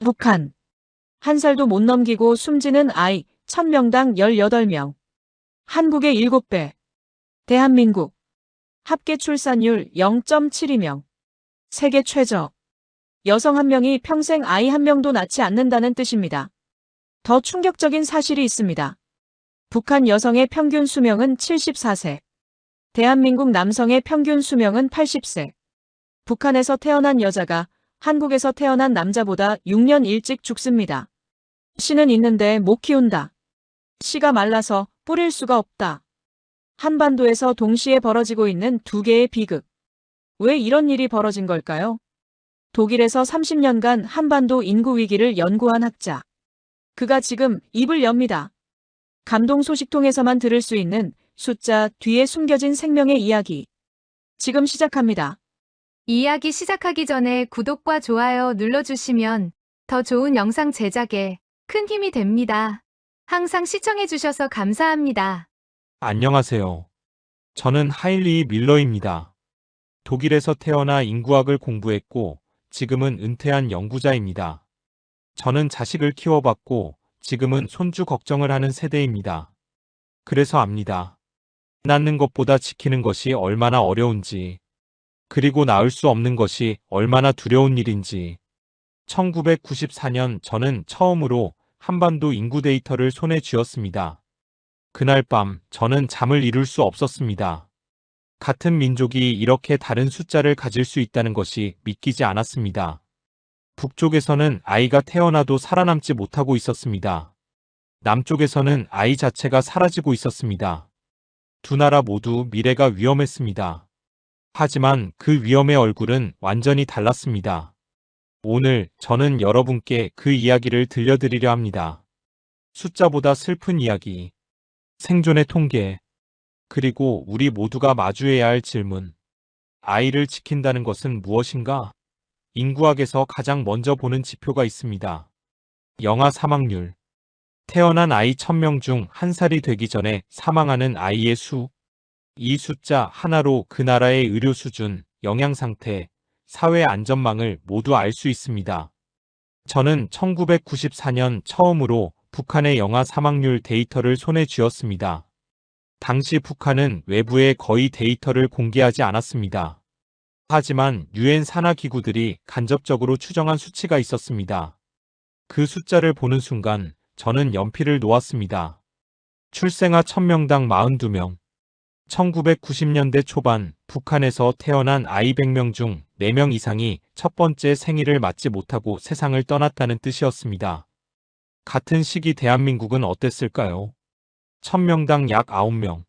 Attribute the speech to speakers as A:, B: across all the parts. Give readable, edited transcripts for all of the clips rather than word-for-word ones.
A: 북한. 한 살도 못 넘기고 숨지는 아이 1000명당 18명. 한국의 7배. 대한민국. 합계 출산율 0.72명. 세계 최저. 여성 한 명이 평생 아이 한 명도 낳지 않는다는 뜻입니다. 더 충격적인 사실이 있습니다. 북한 여성의 평균 수명은 74세. 대한민국 남성의 평균 수명은 80세. 북한에서 태어난 여자가 한국에서 태어난 남자보다 6년 일찍 죽습니다. 씨는 있는데 못 키운다. 씨가 말라서 뿌릴 수가 없다. 한반도에서 동시에 벌어지고 있는 두 개의 비극. 왜 이런 일이 벌어진 걸까요? 독일에서 30년간 한반도 인구 위기를 연구한 학자. 그가 지금 입을 엽니다. 감동 소식통에서만 들을 수 있는 숫자 뒤에 숨겨진 생명의 이야기. 지금 시작합니다.
B: 이야기 시작하기 전에 구독과 좋아요 눌러주시면 더 좋은 영상 제작에 큰 힘이 됩니다. 항상 시청해주셔서 감사합니다.
C: 안녕하세요. 저는 하일리 밀러입니다. 독일에서 태어나 인구학을 공부했고 지금은 은퇴한 연구자입니다. 저는 자식을 키워봤고 지금은 손주 걱정을 하는 세대입니다. 그래서 압니다. 낳는 것보다 지키는 것이 얼마나 어려운지, 그리고 낳을 수 없는 것이 얼마나 두려운 일인지. 1994년 저는 처음으로 한반도 인구 데이터를 손에 쥐었습니다. 그날 밤 저는 잠을 이룰 수 없었습니다. 같은 민족이 이렇게 다른 숫자를 가질 수 있다는 것이 믿기지 않았습니다. 북쪽에서는 아이가 태어나도 살아남지 못하고 있었습니다. 남쪽에서는 아이 자체가 사라지고 있었습니다. 두 나라 모두 미래가 위험했습니다. 하지만 그 위험의 얼굴은 완전히 달랐습니다. 오늘 저는 여러분께 그 이야기를 들려드리려 합니다. 숫자보다 슬픈 이야기, 생존의 통계, 그리고 우리 모두가 마주해야 할 질문. 아이를 지킨다는 것은 무엇인가? 인구학에서 가장 먼저 보는 지표가 있습니다. 영아 사망률. 태어난 아이 1000명 중 1살이 되기 전에 사망하는 아이의 수. 이 숫자 하나로 그 나라의 의료 수준, 영양 상태, 사회 안전망을 모두 알 수 있습니다. 저는 1994년 처음으로 북한의 영아 사망률 데이터를 손에 쥐었습니다. 당시 북한은 외부에 거의 데이터를 공개하지 않았습니다. 하지만 유엔 산하 기구들이 간접적으로 추정한 수치가 있었습니다. 그 숫자를 보는 순간 저는 연필을 놓았습니다. 출생아 1000명당 42명. 1990년대 초반 북한에서 태어난 아이 100명 중 4명 이상이 첫 번째 생일을 맞지 못하고 세상을 떠났다는 뜻이었습니다. 같은 시기 대한민국은 어땠을까요? 1000명당 약 9명.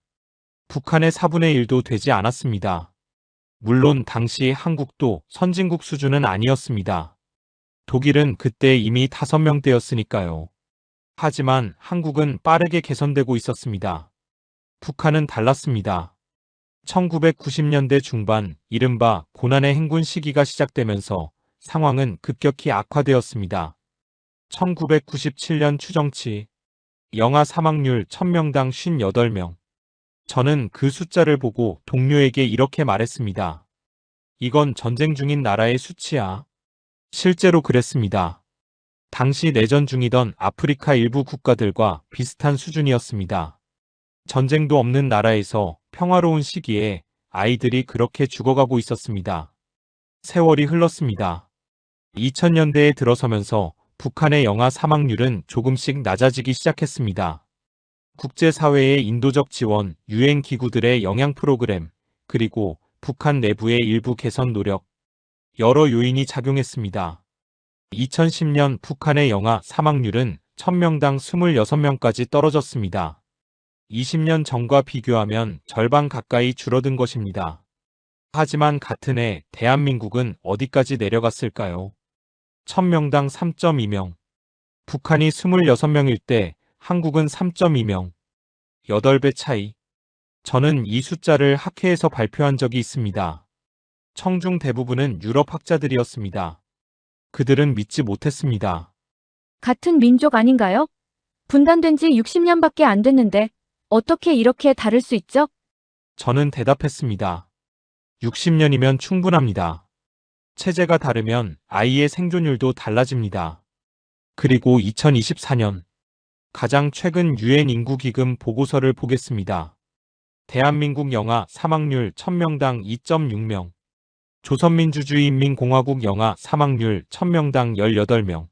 C: 북한의 4분의 1도 되지 않았습니다. 물론 당시 한국도 선진국 수준은 아니었습니다. 독일은 그때 이미 5명대였으니까요. 하지만 한국은 빠르게 개선되고 있었습니다. 북한은 달랐습니다. 1990년대 중반 이른바 고난의 행군 시기가 시작되면서 상황은 급격히 악화되었습니다. 1997년 추정치 영아 사망률 1000명당 58명. 저는 그 숫자를 보고 동료에게 이렇게 말했습니다. 이건 전쟁 중인 나라의 수치야. 실제로 그랬습니다. 당시 내전 중이던 아프리카 일부 국가들과 비슷한 수준이었습니다. 전쟁도 없는 나라에서 평화로운 시기에 아이들이 그렇게 죽어가고 있었습니다. 세월이 흘렀습니다. 2000년대에 들어서면서 북한의 영아 사망률은 조금씩 낮아지기 시작했습니다. 국제사회의 인도적 지원, 유엔 기구들의 영양 프로그램, 그리고 북한 내부의 일부 개선 노력, 여러 요인이 작용했습니다. 2010년 북한의 영아 사망률은 1000명당 26명까지 떨어졌습니다. 20년 전과 비교하면 절반 가까이 줄어든 것입니다. 하지만 같은 해 대한민국은 어디까지 내려갔을까요? 1000명당 3.2명. 북한이 26명일 때 한국은 3.2명. 8배 차이. 저는 이 숫자를 학회에서 발표한 적이 있습니다. 청중 대부분은 유럽 학자들이었습니다. 그들은 믿지 못했습니다.
A: 같은 민족 아닌가요? 분단된 지 60년밖에 안 됐는데 어떻게 이렇게 다를 수 있죠?
C: 저는 대답했습니다. 60년이면 충분합니다. 체제가 다르면 아이의 생존율도 달라집니다. 그리고 2024년 가장 최근 유엔 인구기금 보고서를 보겠습니다. 대한민국 영아 사망률 1000명당 2.6명. 조선민주주의인민공화국 영아 사망률 1000명당 18명.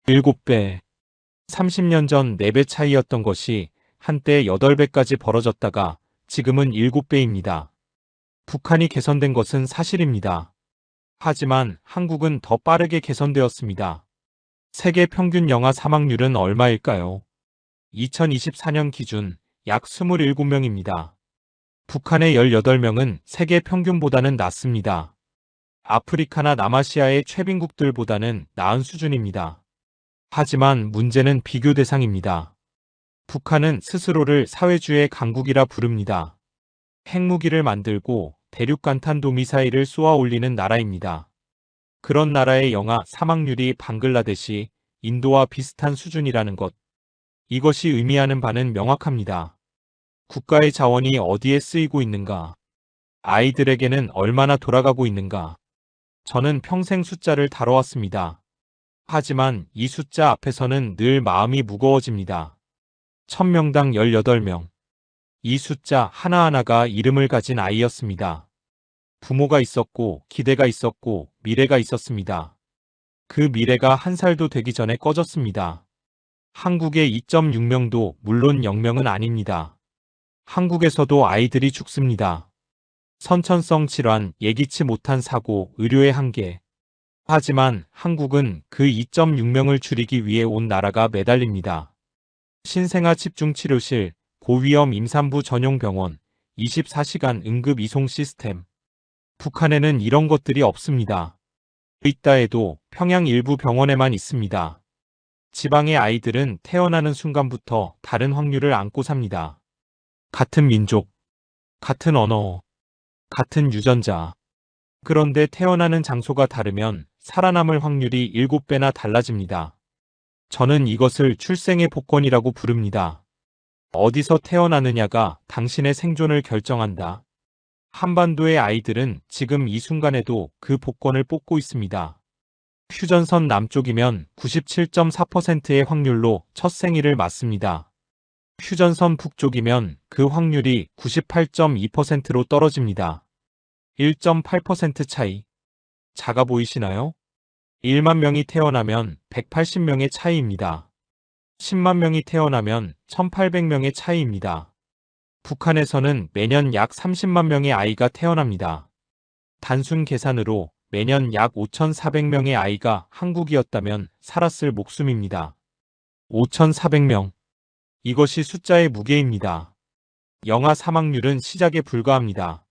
C: 7배. 30년 전 4배 차이였던 것이 한때 8배까지 벌어졌다가 지금은 7배입니다. 북한이 개선된 것은 사실입니다. 하지만 한국은 더 빠르게 개선되었습니다. 세계 평균 영아 사망률은 얼마일까요? 2024년 기준 약 27명입니다. 북한의 18명은 세계 평균보다는 낮습니다. 아프리카나 남아시아의 최빈국들보다는 나은 수준입니다. 하지만 문제는 비교 대상입니다. 북한은 스스로를 사회주의 강국이라 부릅니다. 핵무기를 만들고 대륙간탄도 미사일을 쏘아 올리는 나라입니다. 그런 나라의 영아 사망률이 방글라데시, 인도와 비슷한 수준이라는 것. 이것이 의미하는 바는 명확합니다. 국가의 자원이 어디에 쓰이고 있는가? 아이들에게는 얼마나 돌아가고 있는가? 저는 평생 숫자를 다뤄왔습니다. 하지만 이 숫자 앞에서는 늘 마음이 무거워집니다. 1000명당 18명. 이 숫자 하나하나가 이름을 가진 아이였습니다. 부모가 있었고, 기대가 있었고, 미래가 있었습니다. 그 미래가 한 살도 되기 전에 꺼졌습니다. 한국의 2.6명도 물론 0명은 아닙니다. 한국에서도 아이들이 죽습니다. 선천성 질환, 예기치 못한 사고, 의료의 한계. 하지만 한국은 그 2.6명을 줄이기 위해 온 나라가 매달립니다. 신생아 집중치료실, 고위험 임산부 전용 병원, 24시간 응급 이송 시스템. 북한에는 이런 것들이 없습니다. 있다 해도 평양 일부 병원에만 있습니다. 지방의 아이들은 태어나는 순간부터 다른 확률을 안고 삽니다. 같은 민족, 같은 언어, 같은 유전자. 그런데 태어나는 장소가 다르면 살아남을 확률이 7배나 달라집니다. 저는 이것을 출생의 복권이라고 부릅니다. 어디서 태어나느냐가 당신의 생존을 결정한다. 한반도의 아이들은 지금 이 순간에도 그 복권을 뽑고 있습니다. 휴전선 남쪽이면 97.4%의 확률로 첫 생일을 맞습니다. 휴전선 북쪽이면 그 확률이 98.2%로 떨어집니다. 1.8% 차이. 작아 보이시나요? 1만 명이 태어나면 180명의 차이입니다. 10만 명이 태어나면 1800명의 차이입니다. 북한에서는 매년 약 30만 명의 아이가 태어납니다. 단순 계산으로 매년 약 5,400명의 아이가 한국이었다면 살았을 목숨입니다. 5,400명. 이것이 숫자의 무게입니다. 영아 사망률은 시작에 불과합니다.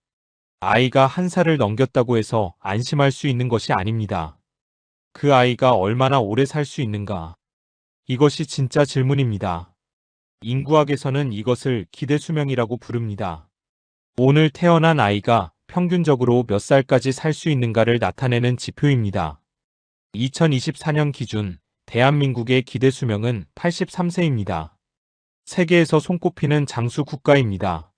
C: 아이가 한 살을 넘겼다고 해서 안심할 수 있는 것이 아닙니다. 그 아이가 얼마나 오래 살 수 있는가? 이것이 진짜 질문입니다. 인구학에서는 이것을 기대수명이라고 부릅니다. 오늘 태어난 아이가 평균적으로 몇 살까지 살 수 있는가를 나타내는 지표입니다. 2024년 기준 대한민국의 기대수명은 83세입니다. 세계에서 손꼽히는 장수 국가입니다.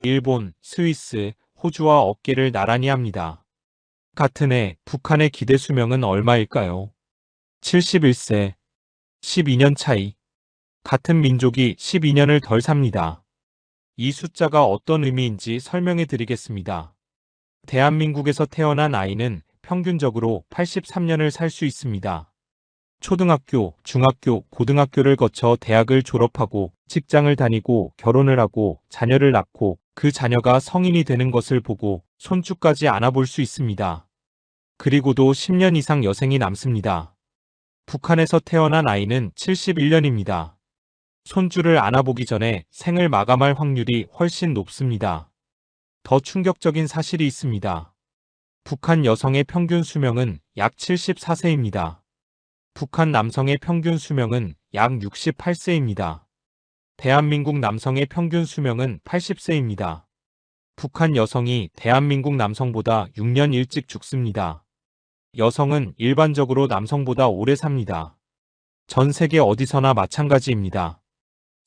C: 일본, 스위스, 호주와 어깨를 나란히 합니다. 같은 해 북한의 기대수명은 얼마일까요? 71세. 12년 차이. 같은 민족이 12년을 덜 삽니다. 이 숫자가 어떤 의미인지 설명해 드리겠습니다. 대한민국에서 태어난 아이는 평균적으로 83년을 살 수 있습니다. 초등학교, 중학교, 고등학교를 거쳐 대학을 졸업하고 직장을 다니고 결혼을 하고 자녀를 낳고 그 자녀가 성인이 되는 것을 보고 손주까지 안아볼 수 있습니다. 그리고도 10년 이상 여생이 남습니다. 북한에서 태어난 아이는 71년입니다. 손주를 안아보기 전에 생을 마감할 확률이 훨씬 높습니다. 더 충격적인 사실이 있습니다. 북한 여성의 평균 수명은 약 74세입니다. 북한 남성의 평균 수명은 약 68세입니다. 대한민국 남성의 평균 수명은 80세입니다. 북한 여성이 대한민국 남성보다 6년 일찍 죽습니다. 여성은 일반적으로 남성보다 오래 삽니다. 전 세계 어디서나 마찬가지입니다.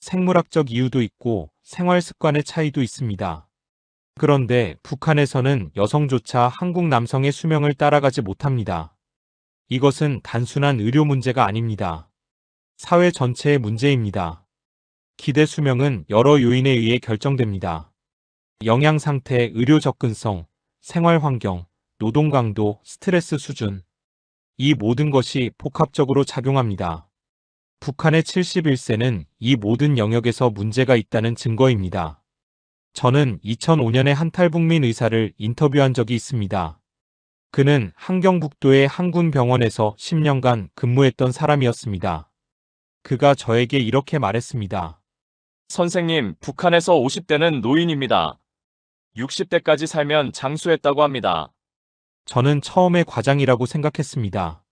C: 생물학적 이유도 있고 생활 습관의 차이도 있습니다. 그런데 북한에서는 여성조차 한국 남성의 수명을 따라가지 못합니다. 이것은 단순한 의료 문제가 아닙니다. 사회 전체의 문제입니다. 기대 수명은 여러 요인에 의해 결정됩니다. 영양 상태, 의료 접근성, 생활 환경, 노동 강도, 스트레스 수준. 이 모든 것이 복합적으로 작용합니다. 북한의 71세는 이 모든 영역에서 문제가 있다는 증거입니다. 저는 2005년에 한 탈북민 의사를 인터뷰한 적이 있습니다. 그는 함경북도의 한 군 병원에서 10년간 근무했던 사람이었습니다. 그가 저에게 이렇게 말했습니다.
D: 선생님, 북한에서 50대는 노인입니다. 60대까지 살면 장수했다고 합니다.
C: 저는 처음에 과장이라고 생각했습니다.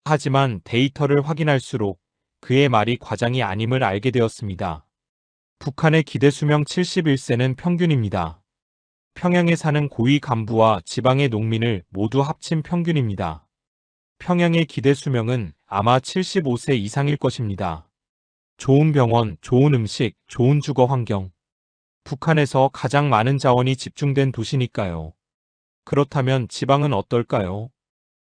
C: 하지만 데이터를 확인할수록 그의 말이 과장이 아님을 알게 되었습니다. 북한의 기대 수명 71세는 평균입니다. 평양에 사는 고위 간부와 지방의 농민을 모두 합친 평균입니다. 평양의 기대 수명은 아마 75세 이상일 것입니다. 좋은 병원, 좋은 음식, 좋은 주거 환경. 북한에서 가장 많은 자원이 집중된 도시니까요. 그렇다면 지방은 어떨까요?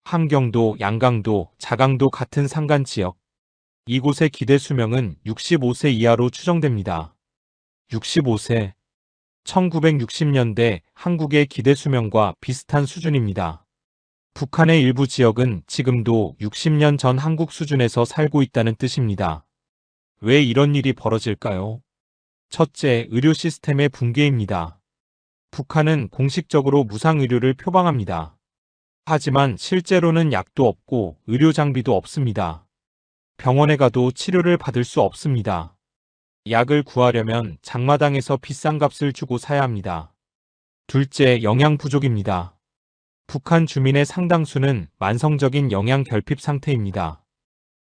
C: 함경도, 양강도, 자강도 같은 산간 지역. 이곳의 기대 수명은 65세 이하로 추정됩니다. 65세. 1960년대 한국의 기대 수명과 비슷한 수준입니다. 북한의 일부 지역은 지금도 60년 전 한국 수준에서 살고 있다는 뜻입니다. 왜 이런 일이 벌어질까요? 첫째, 의료 시스템의 붕괴입니다. 북한은 공식적으로 무상의료를 표방합니다. 하지만 실제로는 약도 없고 의료 장비도 없습니다. 병원에 가도 치료를 받을 수 없습니다. 약을 구하려면 장마당에서 비싼 값을 주고 사야 합니다. 둘째, 영양 부족입니다. 북한 주민의 상당수는 만성적인 영양 결핍 상태입니다.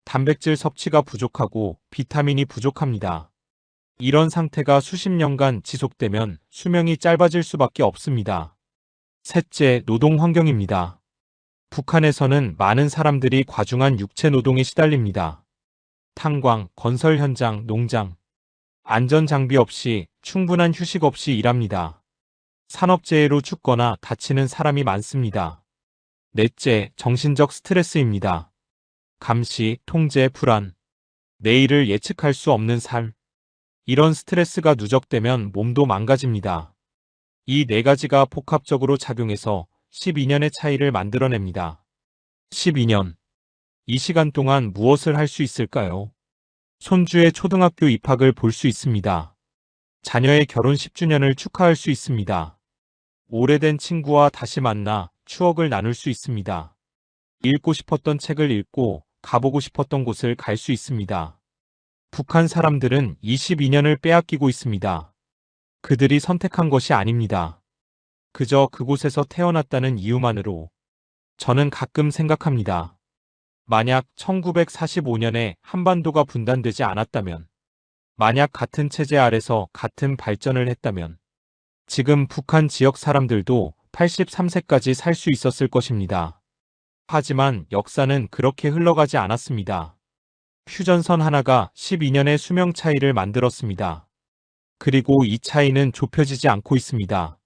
C: 단백질 섭취가 부족하고 비타민이 부족합니다. 이런 상태가 수십 년간 지속되면 수명이 짧아질 수밖에 없습니다. 셋째, 노동 환경입니다. 북한에서는 많은 사람들이 과중한 육체 노동에 시달립니다. 탄광, 건설 현장, 농장. 안전 장비 없이, 충분한 휴식 없이 일합니다. 산업재해로 죽거나 다치는 사람이 많습니다. 넷째, 정신적 스트레스입니다. 감시, 통제, 불안. 내일을 예측할 수 없는 삶. 이런 스트레스가 누적되면 몸도 망가집니다. 이 네 가지가 복합적으로 작용해서 12년의 차이를 만들어냅니다. 12년. 이 시간 동안 무엇을 할 수 있을까요? 손주의 초등학교 입학을 볼 수 있습니다. 자녀의 결혼 10주년을 축하할 수 있습니다. 오래된 친구와 다시 만나 추억을 나눌 수 있습니다. 읽고 싶었던 책을 읽고 가보고 싶었던 곳을 갈 수 있습니다. 북한 사람들은 22년을 빼앗기고 있습니다. 그들이 선택한 것이 아닙니다. 그저 그곳에서 태어났다는 이유만으로. 저는 가끔 생각합니다. 만약 1945년에 한반도가 분단되지 않았다면, 만약 같은 체제 아래서 같은 발전을 했다면, 지금 북한 지역 사람들도 83세까지 살 수 있었을 것입니다. 하지만 역사는 그렇게 흘러가지 않았습니다. 휴전선 하나가 12년의 수명 차이를 만들었습니다. 그리고 이 차이는 좁혀지지 않고 있습니다.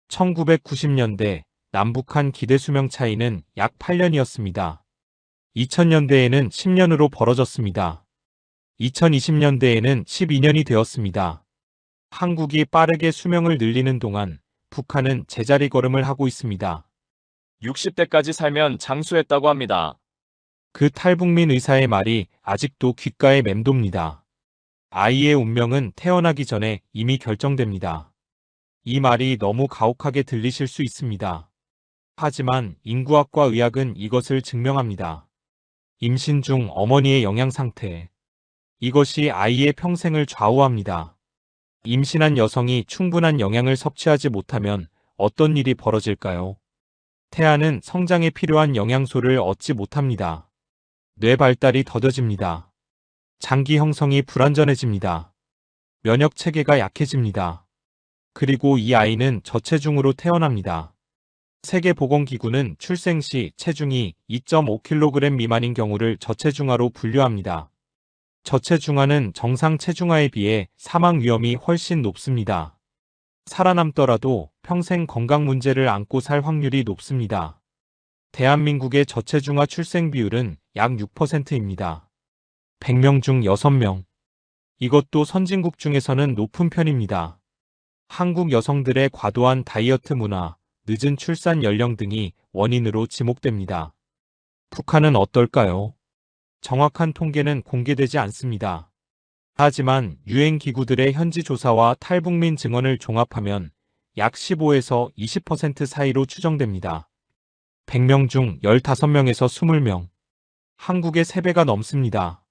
C: 1990년대 남북한 기대 수명 차이는 약 8년이었습니다. 2000년대에는 10년으로 벌어졌습니다. 2020년대에는 12년이 되었습니다. 한국이 빠르게 수명을 늘리는 동안 북한은 제자리 걸음을 하고 있습니다.
D: 60대까지 살면 장수했다고 합니다.
C: 그 탈북민 의사의 말이 아직도 귓가에 맴돕니다. 아이의 운명은 태어나기 전에 이미 결정됩니다. 이 말이 너무 가혹하게 들리실 수 있습니다. 하지만 인구학과 의학은 이것을 증명합니다. 임신 중 어머니의 영양 상태. 이것이 아이의 평생을 좌우합니다. 임신한 여성이 충분한 영양을 섭취하지 못하면 어떤 일이 벌어질까요? 태아는 성장에 필요한 영양소를 얻지 못합니다. 뇌 발달이 더뎌집니다. 장기 형성이 불완전해집니다. 면역 체계가 약해집니다. 그리고 이 아이는 저체중으로 태어납니다. 세계보건기구는 출생 시 체중이 2.5kg 미만인 경우를 저체중아로 분류합니다. 저체중아는 정상 체중아에 비해 사망 위험이 훨씬 높습니다. 살아남더라도 평생 건강 문제를 안고 살 확률이 높습니다. 대한민국의 저체중아 출생 비율은 약 6%입니다. 100명 중 6명. 이것도 선진국 중에서는 높은 편입니다. 한국 여성들의 과도한 다이어트 문화, 늦은 출산 연령 등이 원인으로 지목됩니다. 북한은 어떨까요? 정확한 통계는 공개되지 않습니다. 하지만 유엔 기구들의 현지 조사와 탈북민 증언을 종합하면 약 15에서 20% 사이로 추정됩니다. 100명 중 15명에서 20명. 한국의 3배가 넘습니다.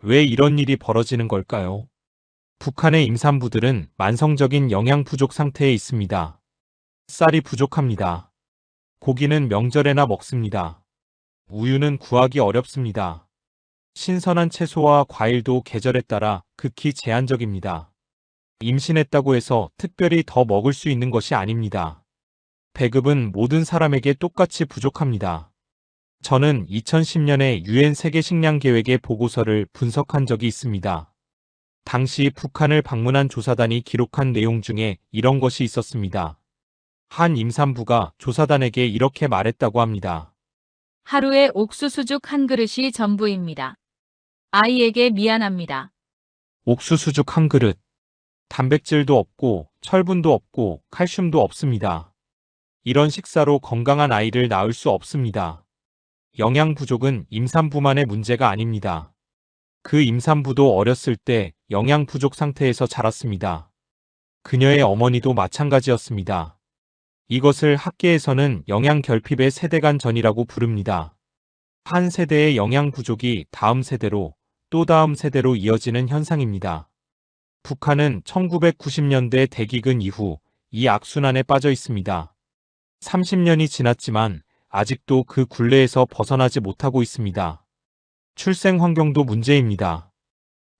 C: 왜 이런 일이 벌어지는 걸까요? 북한의 임산부들은 만성적인 영양 부족 상태에 있습니다. 쌀이 부족합니다. 고기는 명절에나 먹습니다. 우유는 구하기 어렵습니다. 신선한 채소와 과일도 계절에 따라 극히 제한적입니다. 임신했다고 해서 특별히 더 먹을 수 있는 것이 아닙니다. 배급은 모든 사람에게 똑같이 부족합니다. 저는 2010년에 유엔 세계 식량 계획의 보고서를 분석한 적이 있습니다. 당시 북한을 방문한 조사단이 기록한 내용 중에 이런 것이 있었습니다. 한 임산부가 조사단에게 이렇게 말했다고 합니다.
E: 하루에 옥수수죽 한 그릇이 전부입니다. 아이에게 미안합니다.
C: 옥수수죽 한 그릇. 단백질도 없고 철분도 없고 칼슘도 없습니다. 이런 식사로 건강한 아이를 낳을 수 없습니다. 영양 부족은 임산부만의 문제가 아닙니다. 그 임산부도 어렸을 때 영양 부족 상태에서 자랐습니다. 그녀의 어머니도 마찬가지였습니다. 이것을 학계에서는 영양 결핍의 세대 간 전이라고 부릅니다. 한 세대의 영양 부족이 다음 세대로 또 다음 세대로 이어지는 현상입니다. 북한은 1990년대 대기근 이후 이 악순환에 빠져 있습니다. 30년이 지났지만 아직도 그 굴레에서 벗어나지 못하고 있습니다. 출생 환경도 문제입니다.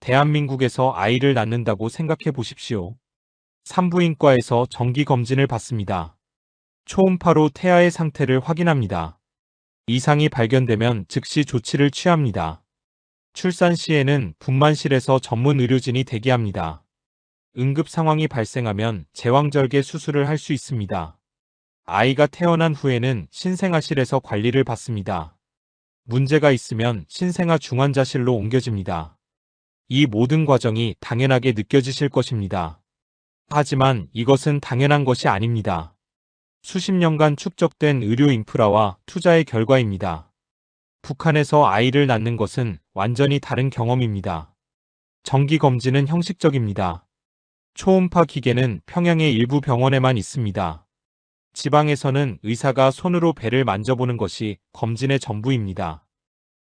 C: 대한민국에서 아이를 낳는다고 생각해 보십시오. 산부인과에서 정기 검진을 받습니다. 초음파로 태아의 상태를 확인합니다. 이상이 발견되면 즉시 조치를 취합니다. 출산 시에는 분만실에서 전문 의료진이 대기합니다. 응급 상황이 발생하면 제왕절개 수술을 할 수 있습니다. 아이가 태어난 후에는 신생아실에서 관리를 받습니다. 문제가 있으면 신생아 중환자실로 옮겨집니다. 이 모든 과정이 당연하게 느껴지실 것입니다. 하지만 이것은 당연한 것이 아닙니다. 수십 년간 축적된 의료 인프라와 투자의 결과입니다. 북한에서 아이를 낳는 것은 완전히 다른 경험입니다. 정기검진은 형식적입니다. 초음파 기계는 평양의 일부 병원에만 있습니다. 지방에서는 의사가 손으로 배를 만져보는 것이 검진의 전부입니다.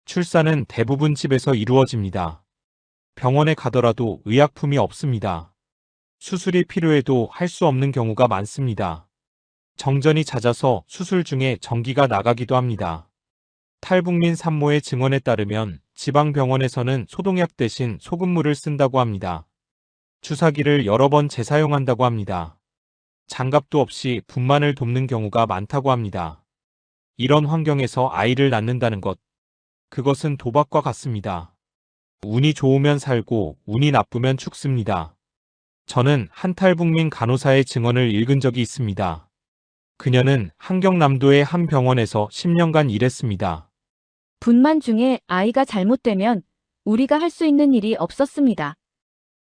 C: 출산은 대부분 집에서 이루어집니다. 병원에 가더라도 의약품이 없습니다. 수술이 필요해도 할 수 없는 경우가 많습니다. 정전이 잦아서 수술 중에 전기가 나가기도 합니다. 탈북민 산모의 증언에 따르면 지방병원에서는 소독약 대신 소금물을 쓴다고 합니다. 주사기를 여러 번 재사용한다고 합니다. 장갑도 없이 분만을 돕는 경우가 많다고 합니다. 이런 환경에서 아이를 낳는다는 것, 그것은 도박과 같습니다. 운이 좋으면 살고 운이 나쁘면 죽습니다. 저는 한 탈북민 간호사의 증언을 읽은 적이 있습니다. 그녀는 한경남도의 한 병원에서 10년간 일했습니다.
E: 분만 중에 아이가 잘못되면 우리가 할 수 있는 일이 없었습니다.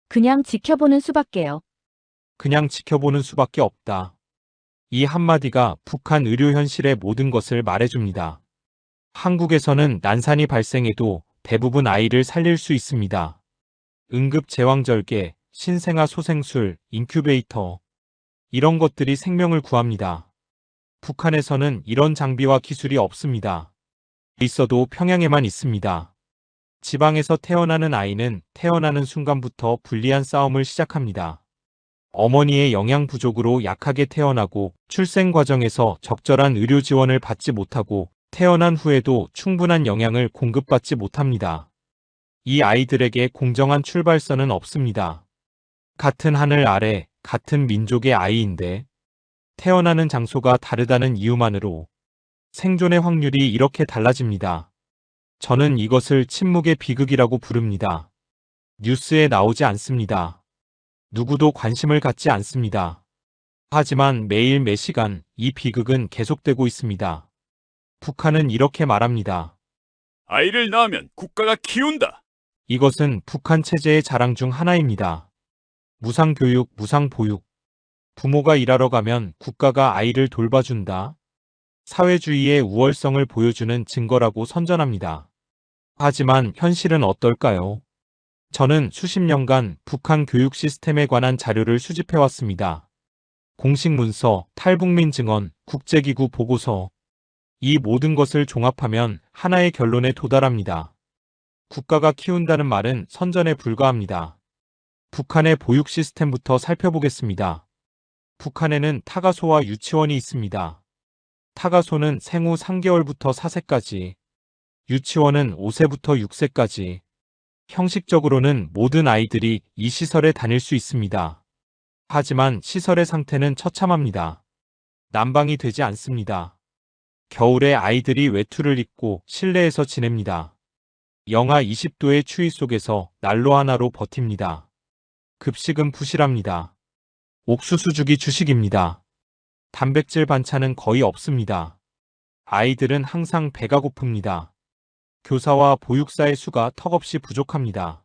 E: 그냥 지켜보는 수밖에요.
C: 그냥 지켜보는 수밖에 없다. 이 한마디가 북한 의료 현실의 모든 것을 말해줍니다. 한국에서는 난산이 발생해도 대부분 아이를 살릴 수 있습니다. 응급 제왕절개, 신생아 소생술, 인큐베이터, 이런 것들이 생명을 구합니다. 북한에서는 이런 장비와 기술이 없습니다. 있어도 평양에만 있습니다. 지방에서 태어나는 아이는 태어나는 순간부터 불리한 싸움을 시작합니다. 어머니의 영양 부족으로 약하게 태어나고 출생 과정에서 적절한 의료 지원을 받지 못하고 태어난 후에도 충분한 영양을 공급받지 못합니다. 이 아이들에게 공정한 출발선은 없습니다. 같은 하늘 아래 같은 민족의 아이인데 태어나는 장소가 다르다는 이유만으로 생존의 확률이 이렇게 달라집니다. 저는 이것을 침묵의 비극이라고 부릅니다. 뉴스에 나오지 않습니다. 누구도 관심을 갖지 않습니다. 하지만 매일 매시간 이 비극은 계속되고 있습니다. 북한은 이렇게 말합니다.
F: 아이를 낳으면 국가가 키운다.
C: 이것은 북한 체제의 자랑 중 하나입니다. 무상교육, 무상보육. 부모가 일하러 가면 국가가 아이를 돌봐준다. 사회주의의 우월성을 보여주는 증거라고 선전합니다. 하지만 현실은 어떨까요? 저는 수십 년간 북한 교육 시스템에 관한 자료를 수집해왔습니다. 공식 문서, 탈북민 증언, 국제기구 보고서. 이 모든 것을 종합하면 하나의 결론에 도달합니다. 국가가 키운다는 말은 선전에 불과합니다. 북한의 보육 시스템부터 살펴보겠습니다. 북한에는 타가소와 유치원이 있습니다. 타가소는 생후 3개월부터 4세까지, 유치원은 5세부터 6세까지. 형식적으로는 모든 아이들이 이 시설에 다닐 수 있습니다. 하지만 시설의 상태는 처참합니다. 난방이 되지 않습니다. 겨울에 아이들이 외투를 입고 실내에서 지냅니다. 영하 20도의 추위 속에서 난로 하나로 버팁니다. 급식은 부실합니다. 옥수수죽이 주식입니다. 단백질 반찬은 거의 없습니다. 아이들은 항상 배가 고픕니다. 교사와 보육사의 수가 턱없이 부족합니다.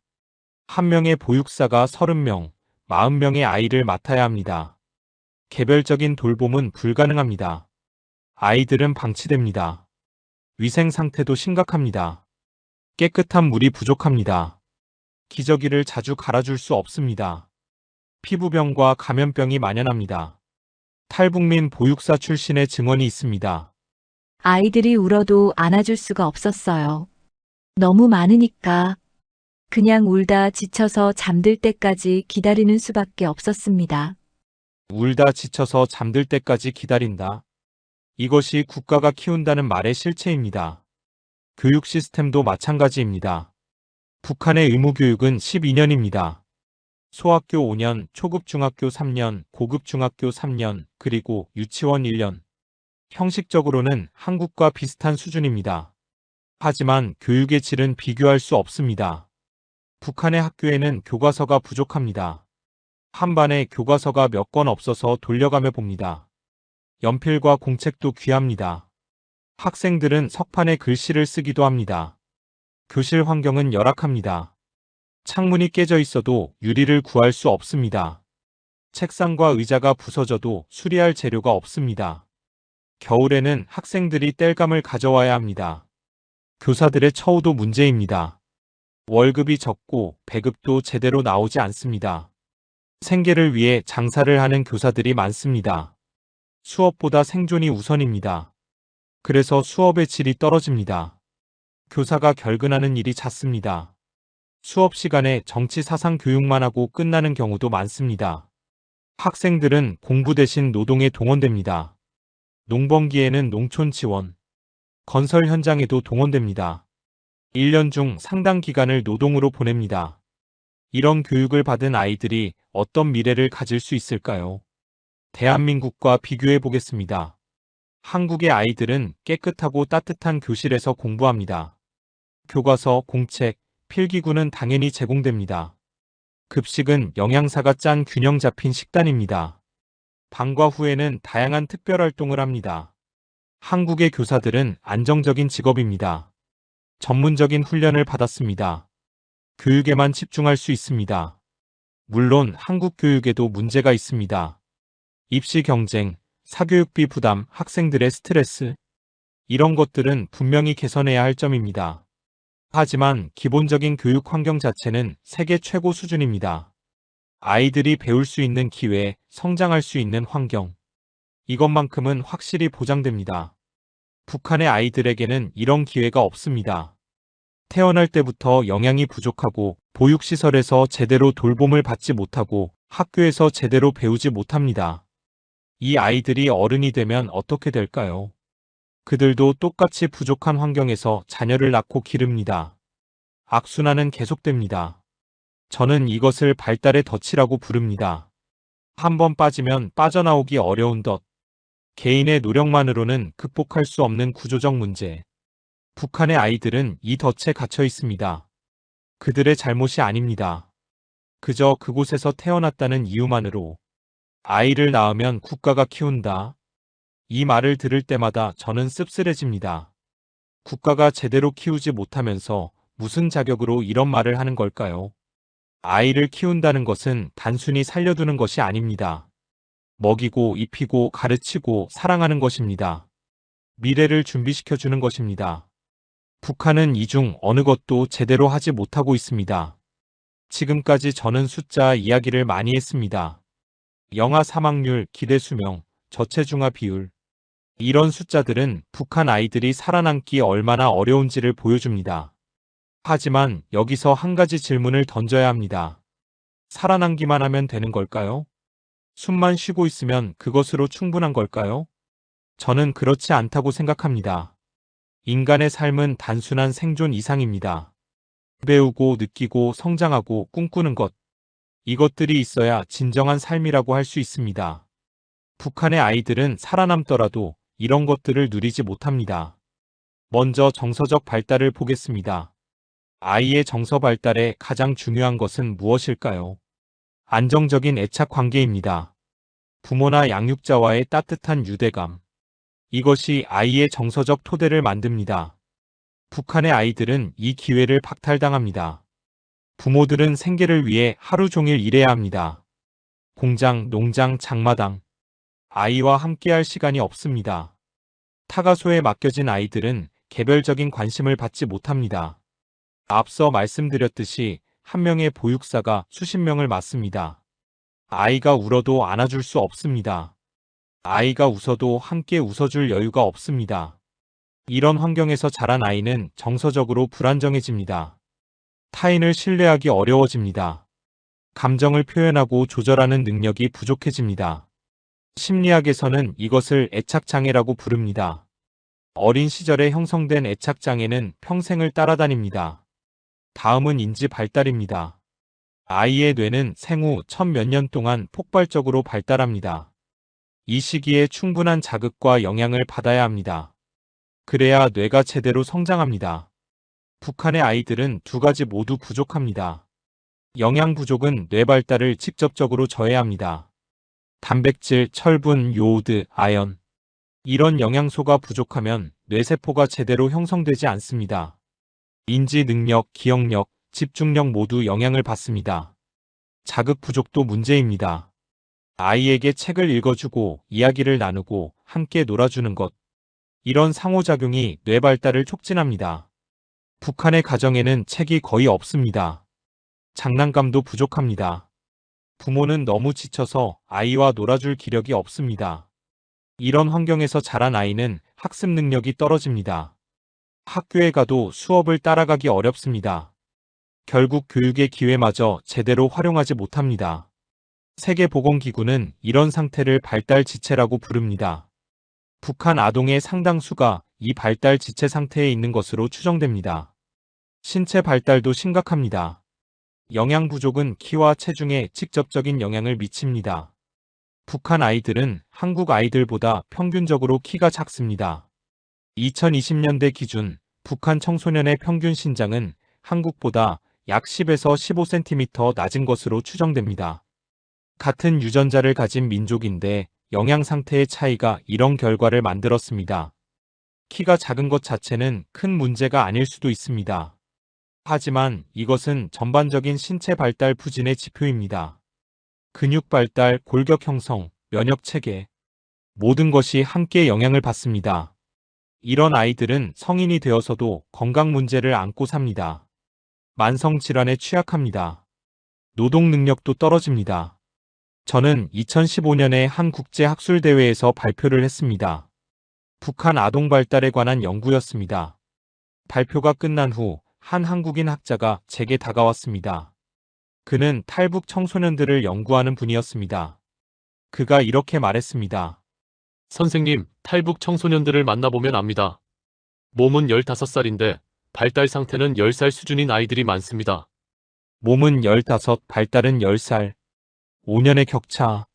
C: 한 명의 보육사가 30명, 40명의 아이를 맡아야 합니다. 개별적인 돌봄은 불가능합니다. 아이들은 방치됩니다. 위생 상태도 심각합니다. 깨끗한 물이 부족합니다. 기저귀를 자주 갈아줄 수 없습니다. 피부병과 감염병이 만연합니다. 탈북민 보육사 출신의 증언이 있습니다.
F: 아이들이 울어도 안아줄 수가 없었어요. 너무 많으니까 그냥 울다 지쳐서 잠들 때까지 기다리는 수밖에 없었습니다.
C: 울다 지쳐서 잠들 때까지 기다린다. 이것이 국가가 키운다는 말의 실체입니다. 교육 시스템도 마찬가지입니다. 북한의 의무교육은 12년입니다. 소학교 5년, 초급 중학교 3년, 고급 중학교 3년, 그리고 유치원 1년. 형식적으로는 한국과 비슷한 수준입니다. 하지만 교육의 질은 비교할 수 없습니다. 북한의 학교에는 교과서가 부족합니다. 한 반에 교과서가 몇 권 없어서 돌려가며 봅니다. 연필과 공책도 귀합니다. 학생들은 석판에 글씨를 쓰기도 합니다. 교실 환경은 열악합니다. 창문이 깨져 있어도 유리를 구할 수 없습니다. 책상과 의자가 부서져도 수리할 재료가 없습니다. 겨울에는 학생들이 땔감을 가져와야 합니다. 교사들의 처우도 문제입니다. 월급이 적고 배급도 제대로 나오지 않습니다. 생계를 위해 장사를 하는 교사들이 많습니다. 수업보다 생존이 우선입니다. 그래서 수업의 질이 떨어집니다. 교사가 결근하는 일이 잦습니다. 수업 시간에 정치 사상 교육만 하고 끝나는 경우도 많습니다. 학생들은 공부 대신 노동에 동원됩니다. 농번기에는 농촌 지원, 건설 현장에도 동원됩니다. 1년 중 상당 기간을 노동으로 보냅니다. 이런 교육을 받은 아이들이 어떤 미래를 가질 수 있을까요? 대한민국과 비교해 보겠습니다. 한국의 아이들은 깨끗하고 따뜻한 교실에서 공부합니다. 교과서, 공책, 필기구는 당연히 제공됩니다. 급식은 영양사가 짠 균형 잡힌 식단입니다. 방과 후에는 다양한 특별활동을 합니다. 한국의 교사들은 안정적인 직업입니다. 전문적인 훈련을 받았습니다. 교육에만 집중할 수 있습니다. 물론 한국 교육에도 문제가 있습니다. 입시 경쟁, 사교육비 부담, 학생들의 스트레스. 이런 것들은 분명히 개선해야 할 점입니다. 하지만 기본적인 교육 환경 자체는 세계 최고 수준입니다. 아이들이 배울 수 있는 기회, 성장할 수 있는 환경. 이것만큼은 확실히 보장됩니다. 북한의 아이들에게는 이런 기회가 없습니다. 태어날 때부터 영양이 부족하고 보육시설에서 제대로 돌봄을 받지 못하고 학교에서 제대로 배우지 못합니다. 이 아이들이 어른이 되면 어떻게 될까요? 그들도 똑같이 부족한 환경에서 자녀를 낳고 기릅니다. 악순환은 계속됩니다. 저는 이것을 발달의 덫이라고 부릅니다. 한번 빠지면 빠져나오기 어려운 덫. 개인의 노력만으로는 극복할 수 없는 구조적 문제. 북한의 아이들은 이 덫에 갇혀 있습니다. 그들의 잘못이 아닙니다. 그저 그곳에서 태어났다는 이유만으로. 아이를 낳으면 국가가 키운다. 이 말을 들을 때마다 저는 씁쓸해집니다. 국가가 제대로 키우지 못하면서 무슨 자격으로 이런 말을 하는 걸까요? 아이를 키운다는 것은 단순히 살려두는 것이 아닙니다. 먹이고 입히고 가르치고 사랑하는 것입니다. 미래를 준비시켜주는 것입니다. 북한은 이 중 어느 것도 제대로 하지 못하고 있습니다. 지금까지 저는 숫자 이야기를 많이 했습니다. 영아 사망률, 기대 수명, 저체중아 비율. 이런 숫자들은 북한 아이들이 살아남기 얼마나 어려운지를 보여줍니다. 하지만 여기서 한 가지 질문을 던져야 합니다. 살아남기만 하면 되는 걸까요? 숨만 쉬고 있으면 그것으로 충분한 걸까요? 저는 그렇지 않다고 생각합니다. 인간의 삶은 단순한 생존 이상입니다. 배우고 느끼고 성장하고 꿈꾸는 것. 이것들이 있어야 진정한 삶이라고 할 수 있습니다. 북한의 아이들은 살아남더라도 이런 것들을 누리지 못합니다. 먼저 정서적 발달을 보겠습니다. 아이의 정서 발달에 가장 중요한 것은 무엇일까요? 안정적인 애착 관계입니다. 부모나 양육자와의 따뜻한 유대감. 이것이 아이의 정서적 토대를 만듭니다. 북한의 아이들은 이 기회를 박탈당합니다. 부모들은 생계를 위해 하루 종일 일해야 합니다. 공장, 농장, 장마당. 아이와 함께할 시간이 없습니다. 타가소에 맡겨진 아이들은 개별적인 관심을 받지 못합니다. 앞서 말씀드렸듯이 한 명의 보육사가 수십 명을 맡습니다. 아이가 울어도 안아줄 수 없습니다. 아이가 웃어도 함께 웃어줄 여유가 없습니다. 이런 환경에서 자란 아이는 정서적으로 불안정해집니다. 타인을 신뢰하기 어려워집니다. 감정을 표현하고 조절하는 능력이 부족해집니다. 심리학에서는 이것을 애착장애라고 부릅니다. 어린 시절에 형성된 애착장애는 평생을 따라다닙니다. 다음은 인지 발달입니다. 아이의 뇌는 생후 첫 몇 년 동안 폭발적으로 발달합니다. 이 시기에 충분한 자극과 영향을 받아야 합니다. 그래야 뇌가 제대로 성장합니다. 북한의 아이들은 두 가지 모두 부족합니다. 영양 부족은 뇌 발달을 직접적으로 저해합니다. 단백질, 철분, 요오드, 아연. 이런 영양소가 부족하면 뇌세포가 제대로 형성되지 않습니다. 인지 능력, 기억력, 집중력 모두 영향을 받습니다. 자극 부족도 문제입니다. 아이에게 책을 읽어주고 이야기를 나누고 함께 놀아주는 것. 이런 상호작용이 뇌 발달을 촉진합니다. 북한의 가정에는 책이 거의 없습니다. 장난감도 부족합니다. 부모는 너무 지쳐서 아이와 놀아줄 기력이 없습니다. 이런 환경에서 자란 아이는 학습 능력이 떨어집니다. 학교에 가도 수업을 따라가기 어렵습니다. 결국 교육의 기회마저 제대로 활용하지 못합니다. 세계보건기구는 이런 상태를 발달 지체라고 부릅니다. 북한 아동의 상당수가 이 발달 지체 상태에 있는 것으로 추정됩니다. 신체 발달도 심각합니다. 영양 부족은 키와 체중에 직접적인 영향을 미칩니다. 북한 아이들은 한국 아이들보다 평균적으로 키가 작습니다. 2020년대 기준 북한 청소년의 평균 신장은 한국보다 약 10에서 15cm 낮은 것으로 추정됩니다. 같은 유전자를 가진 민족인데 영양 상태의 차이가 이런 결과를 만들었습니다. 키가 작은 것 자체는 큰 문제가 아닐 수도 있습니다. 하지만 이것은 전반적인 신체 발달 부진의 지표입니다. 근육 발달, 골격 형성, 면역 체계. 모든 것이 함께 영향을 받습니다. 이런 아이들은 성인이 되어서도 건강 문제를 안고 삽니다. 만성 질환에 취약합니다. 노동 능력도 떨어집니다. 저는 2015년에 한 국제 학술 대회에서 발표를 했습니다. 북한 아동 발달에 관한 연구였습니다. 발표가 끝난 후 한 한국인 학자가 제게 다가왔습니다. 그는 탈북 청소년들을 연구하는 분이었습니다. 그가 이렇게 말했습니다.
G: 선생님, 탈북 청소년들을 만나보면 압니다. 몸은 15살인데 발달 상태는 10살 수준인 아이들이 많습니다.
C: 몸은 15, 발달은 10살. 5년의 격차.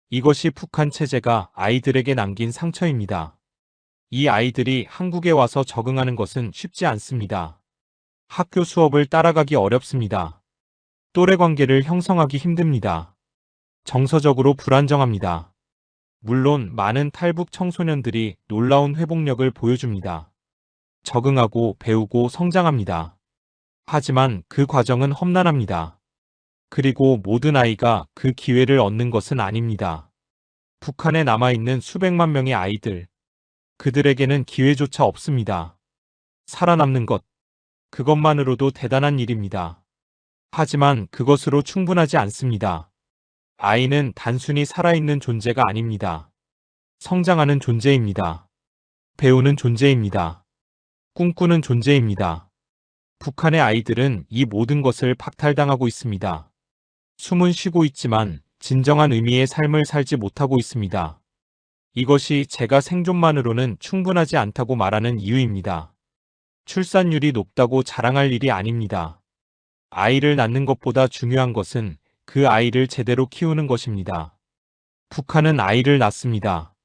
C: 이것이 북한 체제가 아이들에게 남긴 상처입니다. 이 아이들이 한국에 와서 적응하는 것은 쉽지 않습니다. 학교 수업을 따라가기 어렵습니다. 또래 관계를 형성하기 힘듭니다. 정서적으로 불안정합니다. 물론 많은 탈북 청소년들이 놀라운 회복력을 보여줍니다. 적응하고 배우고 성장합니다. 하지만 그 과정은 험난합니다. 그리고 모든 아이가 그 기회를 얻는 것은 아닙니다. 북한에 남아있는 수백만 명의 아이들, 그들에게는 기회조차 없습니다. 살아남는 것, 그것만으로도 대단한 일입니다. 하지만 그것으로 충분하지 않습니다. 아이는 단순히 살아있는 존재가 아닙니다. 성장하는 존재입니다. 배우는 존재입니다. 꿈꾸는 존재입니다. 북한의 아이들은 이 모든 것을 박탈당하고 있습니다. 숨은 쉬고 있지만 진정한 의미의 삶을 살지 못하고 있습니다. 이것이 제가 생존만으로는 충분하지 않다고 말하는 이유입니다. 출산율이 높다고 자랑할 일이 아닙니다. 아이를 낳는 것보다 중요한 것은 그 아이를 제대로 키우는 것입니다. 북한은 아이를 낳습니다.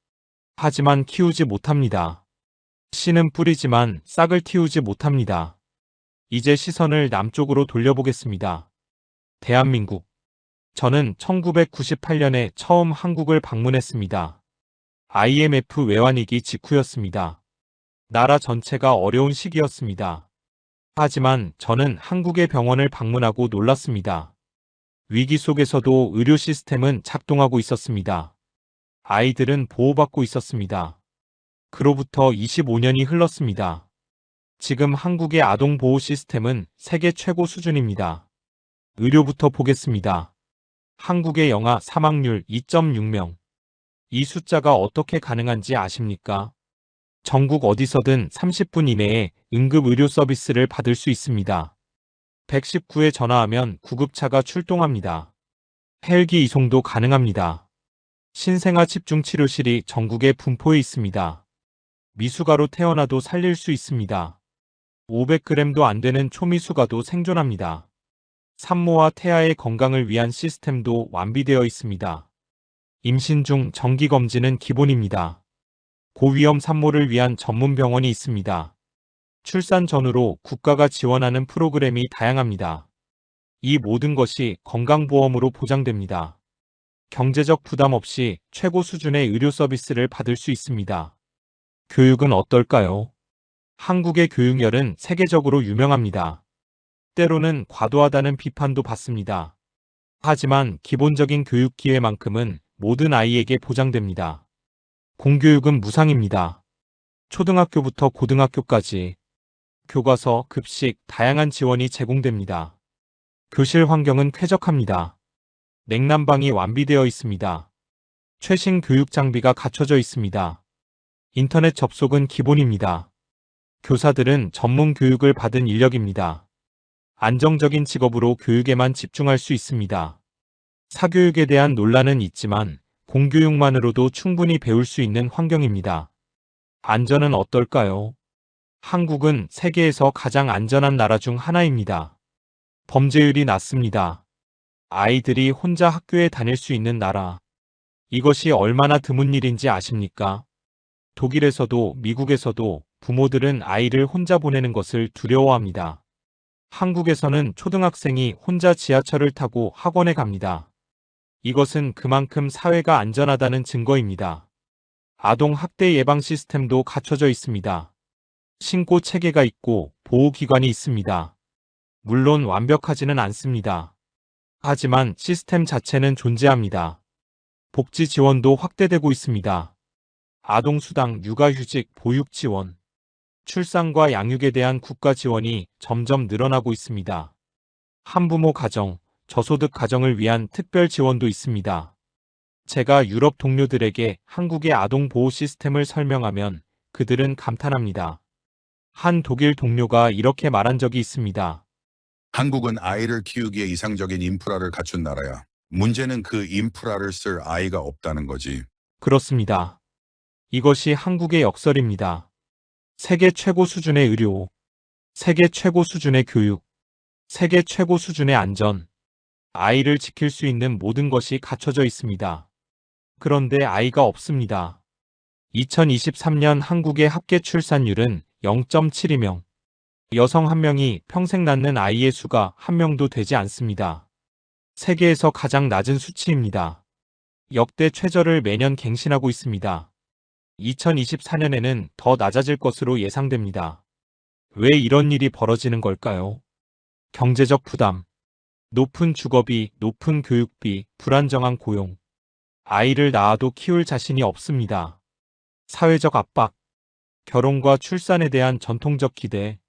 C: 하지만 키우지 못합니다. 씨는 뿌리지만 싹을 틔우지 못합니다. 이제 시선을 남쪽으로 돌려보겠습니다. 대한민국. 저는 1998년에 처음 한국을 방문했습니다. IMF 외환위기 직후였습니다. 나라 전체가 어려운 시기였습니다. 하지만 저는 한국의 병원을 방문하고 놀랐습니다. 위기 속에서도 의료 시스템은 작동하고 있었습니다. 아이들은 보호받고 있었습니다. 그로부터 25년이 흘렀습니다. 지금 한국의 아동 보호 시스템은 세계 최고 수준입니다. 의료부터 보겠습니다. 한국의 영아 사망률 2.6명. 이 숫자가 어떻게 가능한지 아십니까? 전국 어디서든 30분 이내에 응급 의료 서비스를 받을 수 있습니다. 119에 전화하면 구급차가 출동합니다. 헬기 이송도 가능합니다. 신생아 집중치료실이 전국에 분포해 있습니다. 미숙아로 태어나도 살릴 수 있습니다. 500g도 안 되는 초미숙아도 생존합니다. 산모와 태아의 건강을 위한 시스템도 완비되어 있습니다. 임신 중 정기검진은 기본입니다. 고위험 산모를 위한 전문 병원이 있습니다. 출산 전후로 국가가 지원하는 프로그램이 다양합니다. 이 모든 것이 건강보험으로 보장됩니다. 경제적 부담 없이 최고 수준의 의료 서비스를 받을 수 있습니다. 교육은 어떨까요? 한국의 교육열은 세계적으로 유명합니다. 때로는 과도하다는 비판도 받습니다. 하지만 기본적인 교육 기회만큼은 모든 아이에게 보장됩니다. 공교육은 무상입니다. 초등학교부터 고등학교까지 교과서, 급식, 다양한 지원이 제공됩니다. 교실 환경은 쾌적합니다. 냉난방이 완비되어 있습니다. 최신 교육 장비가 갖춰져 있습니다. 인터넷 접속은 기본입니다. 교사들은 전문 교육을 받은 인력입니다. 안정적인 직업으로 교육에만 집중할 수 있습니다. 사교육에 대한 논란은 있지만 공교육만으로도 충분히 배울 수 있는 환경입니다. 안전은 어떨까요? 한국은 세계에서 가장 안전한 나라 중 하나입니다. 범죄율이 낮습니다. 아이들이 혼자 학교에 다닐 수 있는 나라. 이것이 얼마나 드문 일인지 아십니까? 독일에서도 미국에서도 부모들은 아이를 혼자 보내는 것을 두려워합니다. 한국에서는 초등학생이 혼자 지하철을 타고 학원에 갑니다. 이것은 그만큼 사회가 안전하다는 증거입니다. 아동 학대 예방 시스템도 갖춰져 있습니다. 신고 체계가 있고 보호기관이 있습니다. 물론 완벽하지는 않습니다. 하지만 시스템 자체는 존재합니다. 복지 지원도 확대되고 있습니다. 아동수당, 육아휴직, 보육 지원, 출산과 양육에 대한 국가 지원이 점점 늘어나고 있습니다. 한부모 가정, 저소득 가정을 위한 특별 지원도 있습니다. 제가 유럽 동료들에게 한국의 아동 보호 시스템을 설명하면 그들은 감탄합니다. 한 독일 동료가 이렇게 말한 적이 있습니다.
H: 한국은 아이를 키우기에 이상적인 인프라를 갖춘 나라야. 문제는 그 인프라를 쓸 아이가 없다는 거지.
C: 그렇습니다. 이것이 한국의 역설입니다. 세계 최고 수준의 의료, 세계 최고 수준의 교육, 세계 최고 수준의 안전, 아이를 지킬 수 있는 모든 것이 갖춰져 있습니다. 그런데 아이가 없습니다. 2023년 한국의 합계 출산율은 0.72명. 여성 1명이 평생 낳는 아이의 수가 1명도 되지 않습니다. 세계에서 가장 낮은 수치입니다. 역대 최저를 매년 갱신하고 있습니다. 2024년에는 더 낮아질 것으로 예상됩니다. 왜 이런 일이 벌어지는 걸까요? 경제적 부담, 높은 주거비, 높은 교육비, 불안정한 고용. 아이를 낳아도 키울 자신이 없습니다. 사회적 압박, 결혼과 출산에 대한 전통적 기대.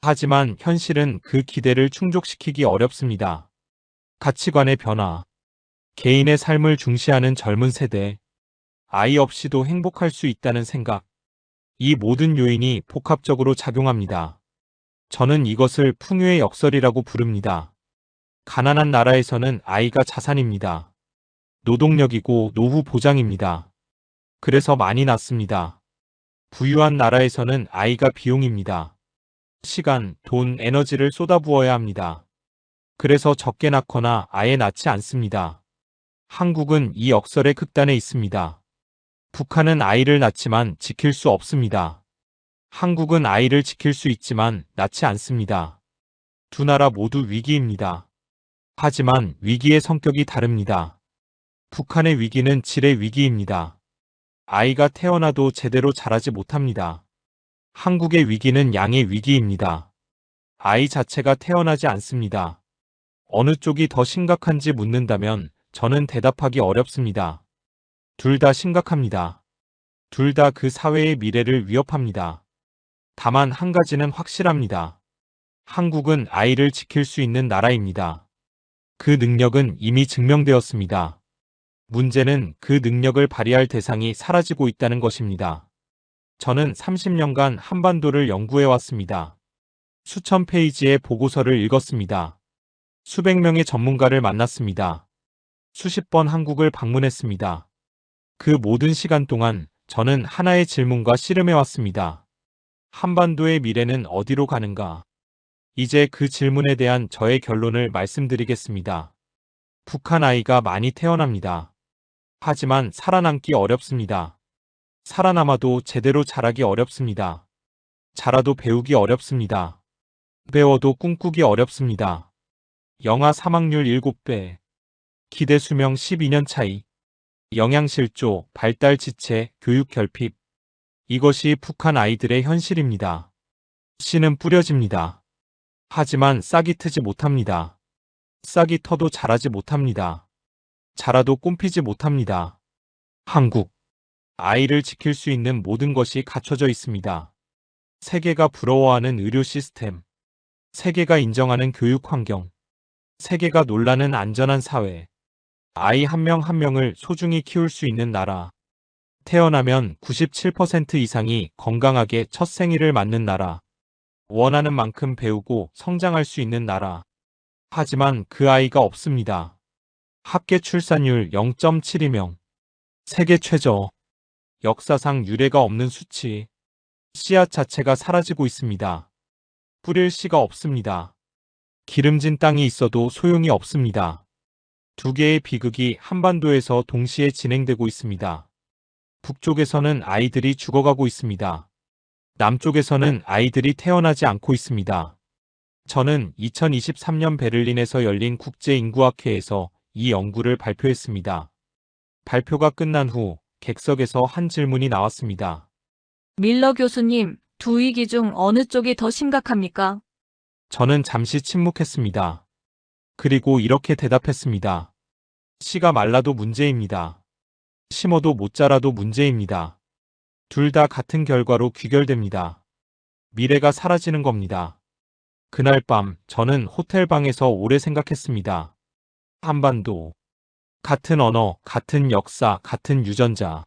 C: 하지만 현실은 그 기대를 충족시키기 어렵습니다. 가치관의 변화, 개인의 삶을 중시하는 젊은 세대, 아이 없이도 행복할 수 있다는 생각. 이 모든 요인이 복합적으로 작용합니다. 저는 이것을 풍요의 역설이라고 부릅니다. 가난한 나라에서는 아이가 자산입니다. 노동력이고 노후 보장입니다. 그래서 많이 낳습니다. 부유한 나라에서는 아이가 비용입니다. 시간, 돈, 에너지를 쏟아부어야 합니다. 그래서 적게 낳거나 아예 낳지 않습니다. 한국은 이 역설의 극단에 있습니다. 북한은 아이를 낳지만 지킬 수 없습니다. 한국은 아이를 지킬 수 있지만 낳지 않습니다. 두 나라 모두 위기입니다. 하지만 위기의 성격이 다릅니다. 북한의 위기는 질의 위기입니다. 아이가 태어나도 제대로 자라지 못합니다. 한국의 위기는 양의 위기입니다. 아이 자체가 태어나지 않습니다. 어느 쪽이 더 심각한지 묻는다면 저는 대답하기 어렵습니다. 둘 다 심각합니다. 둘 다 그 사회의 미래를 위협합니다. 다만 한 가지는 확실합니다. 한국은 아이를 지킬 수 있는 나라입니다. 그 능력은 이미 증명되었습니다. 문제는 그 능력을 발휘할 대상이 사라지고 있다는 것입니다. 저는 30년간 한반도를 연구해 왔습니다. 수천 페이지의 보고서를 읽었습니다. 수백 명의 전문가를 만났습니다. 수십 번 한국을 방문했습니다. 그 모든 시간 동안 저는 하나의 질문과 씨름해 왔습니다. 한반도의 미래는 어디로 가는가? 이제 그 질문에 대한 저의 결론을 말씀드리겠습니다. 북한 아이가 많이 태어납니다. 하지만 살아남기 어렵습니다. 살아남아도 제대로 자라기 어렵습니다. 자라도 배우기 어렵습니다. 배워도 꿈꾸기 어렵습니다. 영아 사망률 7배, 기대 수명 12년 차이, 영양실조, 발달 지체, 교육 결핍. 이것이 북한 아이들의 현실입니다. 씨는 뿌려집니다. 하지만 싹이 트지 못합니다. 싹이 터도 자라지 못합니다. 자라도 꿈피지 못합니다. 한국. 아이를 지킬 수 있는 모든 것이 갖춰져 있습니다. 세계가 부러워하는 의료 시스템. 세계가 인정하는 교육 환경. 세계가 놀라는 안전한 사회. 아이 한 명 한 명을 소중히 키울 수 있는 나라. 태어나면 97% 이상이 건강하게 첫 생일을 맞는 나라. 원하는 만큼 배우고 성장할 수 있는 나라. 하지만 그 아이가 없습니다. 합계 출산율 0.72명. 세계 최저. 역사상 유례가 없는 수치. 씨앗 자체가 사라지고 있습니다. 뿌릴 씨가 없습니다. 기름진 땅이 있어도 소용이 없습니다. 두 개의 비극이 한반도에서 동시에 진행되고 있습니다. 북쪽에서는 아이들이 죽어가고 있습니다. 남쪽에서는 아이들이 태어나지 않고 있습니다. 저는 2023년 베를린에서 열린 국제인구학회에서 이 연구를 발표했습니다. 발표가 끝난 후 객석에서 한 질문이 나왔습니다.
A: 밀러 교수님, 두 위기 중 어느 쪽이 더 심각합니까?
C: 저는 잠시 침묵했습니다. 그리고 이렇게 대답했습니다. 씨가 말라도 문제입니다. 심어도 못 자라도 문제입니다. 둘 다 같은 결과로 귀결됩니다. 미래가 사라지는 겁니다. 그날 밤 저는 호텔 방에서 오래 생각했습니다. 한반도. 같은 언어, 같은 역사, 같은 유전자.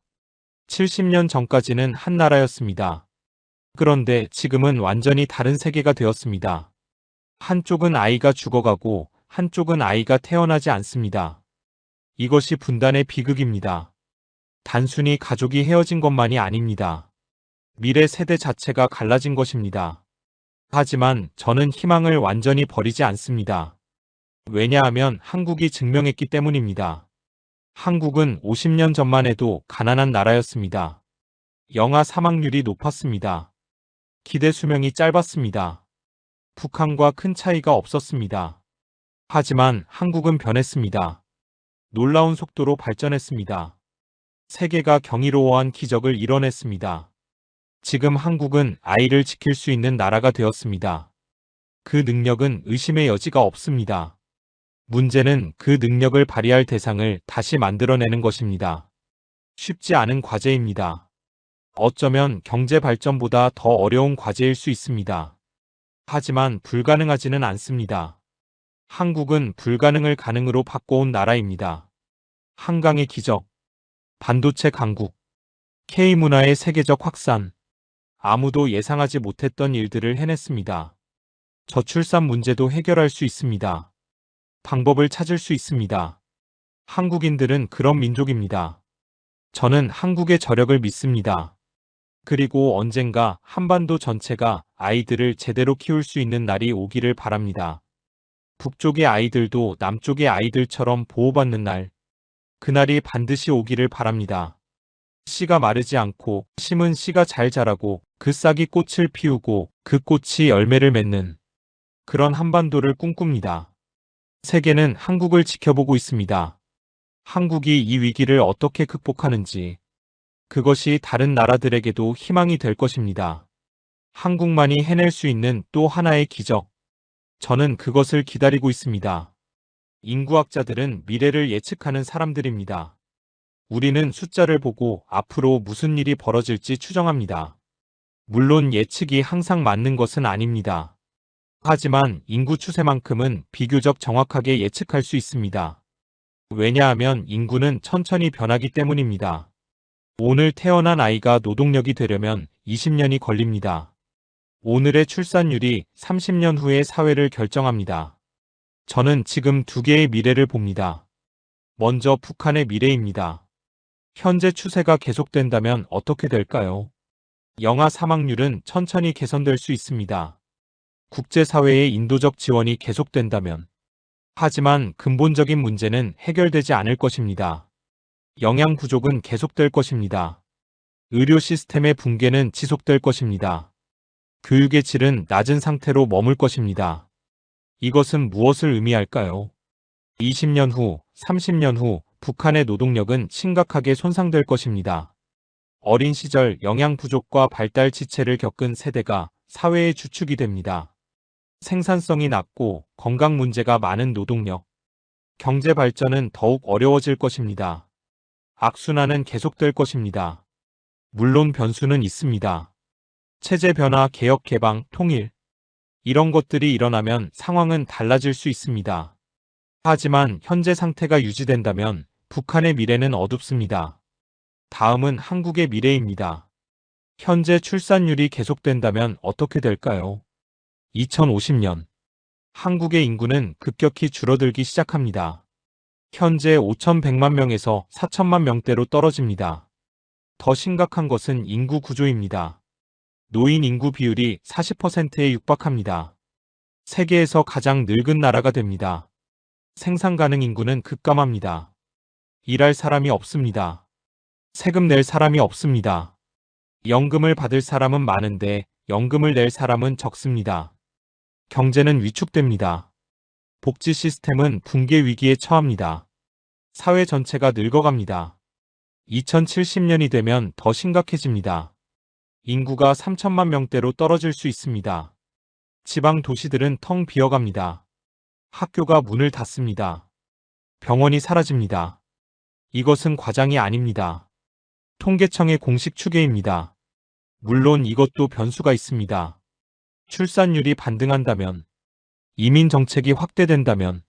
C: 70년 전까지는 한 나라였습니다. 그런데 지금은 완전히 다른 세계가 되었습니다. 한쪽은 아이가 죽어가고 한쪽은 아이가 태어나지 않습니다. 이것이 분단의 비극입니다. 단순히 가족이 헤어진 것만이 아닙니다. 미래 세대 자체가 갈라진 것입니다. 하지만 저는 희망을 완전히 버리지 않습니다. 왜냐하면 한국이 증명했기 때문입니다. 한국은 50년 전만 해도 가난한 나라였습니다. 영아 사망률이 높았습니다. 기대 수명이 짧았습니다. 북한과 큰 차이가 없었습니다. 하지만 한국은 변했습니다. 놀라운 속도로 발전했습니다. 세계가 경이로워한 기적을 이뤄냈습니다. 지금 한국은 아이를 지킬 수 있는 나라가 되었습니다. 그 능력은 의심의 여지가 없습니다. 문제는 그 능력을 발휘할 대상을 다시 만들어내는 것입니다. 쉽지 않은 과제입니다. 어쩌면 경제 발전보다 더 어려운 과제일 수 있습니다. 하지만 불가능하지는 않습니다. 한국은 불가능을 가능으로 바꿔온 나라입니다. 한강의 기적, 반도체 강국, K문화의 세계적 확산, 아무도 예상하지 못했던 일들을 해냈습니다. 저출산 문제도 해결할 수 있습니다. 방법을 찾을 수 있습니다. 한국인들은 그런 민족입니다. 저는 한국의 저력을 믿습니다. 그리고 언젠가 한반도 전체가 아이들을 제대로 키울 수 있는 날이 오기를 바랍니다. 북쪽의 아이들도 남쪽의 아이들처럼 보호받는 날, 그날이 반드시 오기를 바랍니다. 씨가 마르지 않고 심은 씨가 잘 자라고 그 싹이 꽃을 피우고 그 꽃이 열매를 맺는 그런 한반도를 꿈꿉니다. 세계는 한국을 지켜보고 있습니다. 한국이 이 위기를 어떻게 극복하는지, 그것이 다른 나라들에게도 희망이 될 것입니다. 한국만이 해낼 수 있는 또 하나의 기적. 저는 그것을 기다리고 있습니다. 인구학자들은 미래를 예측하는 사람들입니다. 우리는 숫자를 보고 앞으로 무슨 일이 벌어질지 추정합니다. 물론 예측이 항상 맞는 것은 아닙니다. 하지만 인구 추세만큼은 비교적 정확하게 예측할 수 있습니다. 왜냐하면 인구는 천천히 변하기 때문입니다. 오늘 태어난 아이가 노동력이 되려면 20년이 걸립니다. 오늘의 출산율이 30년 후의 사회를 결정합니다. 저는 지금 두 개의 미래를 봅니다. 먼저 북한의 미래입니다. 현재 추세가 계속된다면 어떻게 될까요? 영아 사망률은 천천히 개선될 수 있습니다. 국제사회의 인도적 지원이 계속된다면. 하지만 근본적인 문제는 해결되지 않을 것입니다. 영양 부족은 계속될 것입니다. 의료 시스템의 붕괴는 지속될 것입니다. 교육의 질은 낮은 상태로 머물 것입니다. 이것은 무엇을 의미할까요? 20년 후, 30년 후 북한의 노동력은 심각하게 손상될 것입니다. 어린 시절 영양 부족과 발달 지체를 겪은 세대가 사회의 주축이 됩니다. 생산성이 낮고 건강 문제가 많은 노동력, 경제 발전은 더욱 어려워질 것입니다. 악순환은 계속될 것입니다. 물론 변수는 있습니다. 체제 변화, 개혁, 개방, 통일. 이런 것들이 일어나면 상황은 달라질 수 있습니다. 하지만 현재 상태가 유지된다면 북한의 미래는 어둡습니다. 다음은 한국의 미래입니다. 현재 출산율이 계속된다면 어떻게 될까요? 2050년. 한국의 인구는 급격히 줄어들기 시작합니다. 현재 5,100만 명에서 4천만 명대로 떨어집니다. 더 심각한 것은 인구 구조입니다. 노인 인구 비율이 40%에 육박합니다. 세계에서 가장 늙은 나라가 됩니다. 생산 가능 인구는 급감합니다. 일할 사람이 없습니다. 세금 낼 사람이 없습니다. 연금을 받을 사람은 많은데 연금을 낼 사람은 적습니다. 경제는 위축됩니다. 복지 시스템은 붕괴 위기에 처합니다. 사회 전체가 늙어갑니다. 2070년이 되면 더 심각해집니다. 인구가 3천만 명대로 떨어질 수 있습니다. 지방 도시들은 텅 비어갑니다. 학교가 문을 닫습니다. 병원이 사라집니다. 이것은 과장이 아닙니다. 통계청의 공식 추계입니다. 물론 이것도 변수가 있습니다. 출산율이 반등한다면, 이민 정책이 확대된다면,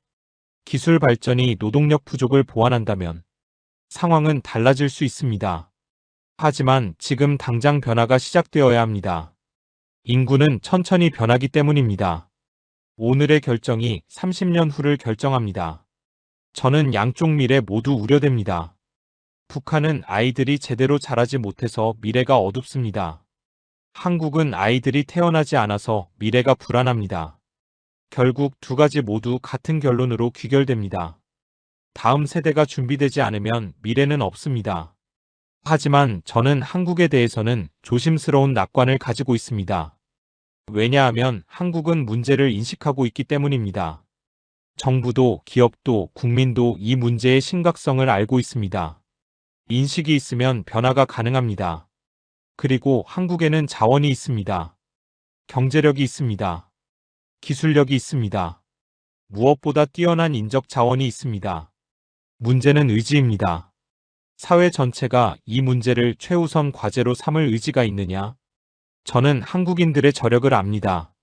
C: 기술 발전이 노동력 부족을 보완한다면 상황은 달라질 수 있습니다. 하지만 지금 당장 변화가 시작되어야 합니다. 인구는 천천히 변하기 때문입니다. 오늘의 결정이 30년 후를 결정합니다. 저는 양쪽 미래 모두 우려됩니다. 북한은 아이들이 제대로 자라지 못해서 미래가 어둡습니다. 한국은 아이들이 태어나지 않아서 미래가 불안합니다. 결국 두 가지 모두 같은 결론으로 귀결됩니다. 다음 세대가 준비되지 않으면 미래는 없습니다. 하지만 저는 한국에 대해서는 조심스러운 낙관을 가지고 있습니다. 왜냐하면 한국은 문제를 인식하고 있기 때문입니다. 정부도 기업도 국민도 이 문제의 심각성을 알고 있습니다. 인식이 있으면 변화가 가능합니다. 그리고 한국에는 자원이 있습니다. 경제력이 있습니다. 기술력이 있습니다. 무엇보다 뛰어난 인적 자원이 있습니다. 문제는 의지입니다. 사회 전체가 이 문제를 최우선 과제로 삼을 의지가 있느냐? 저는 한국인들의 저력을 압니다.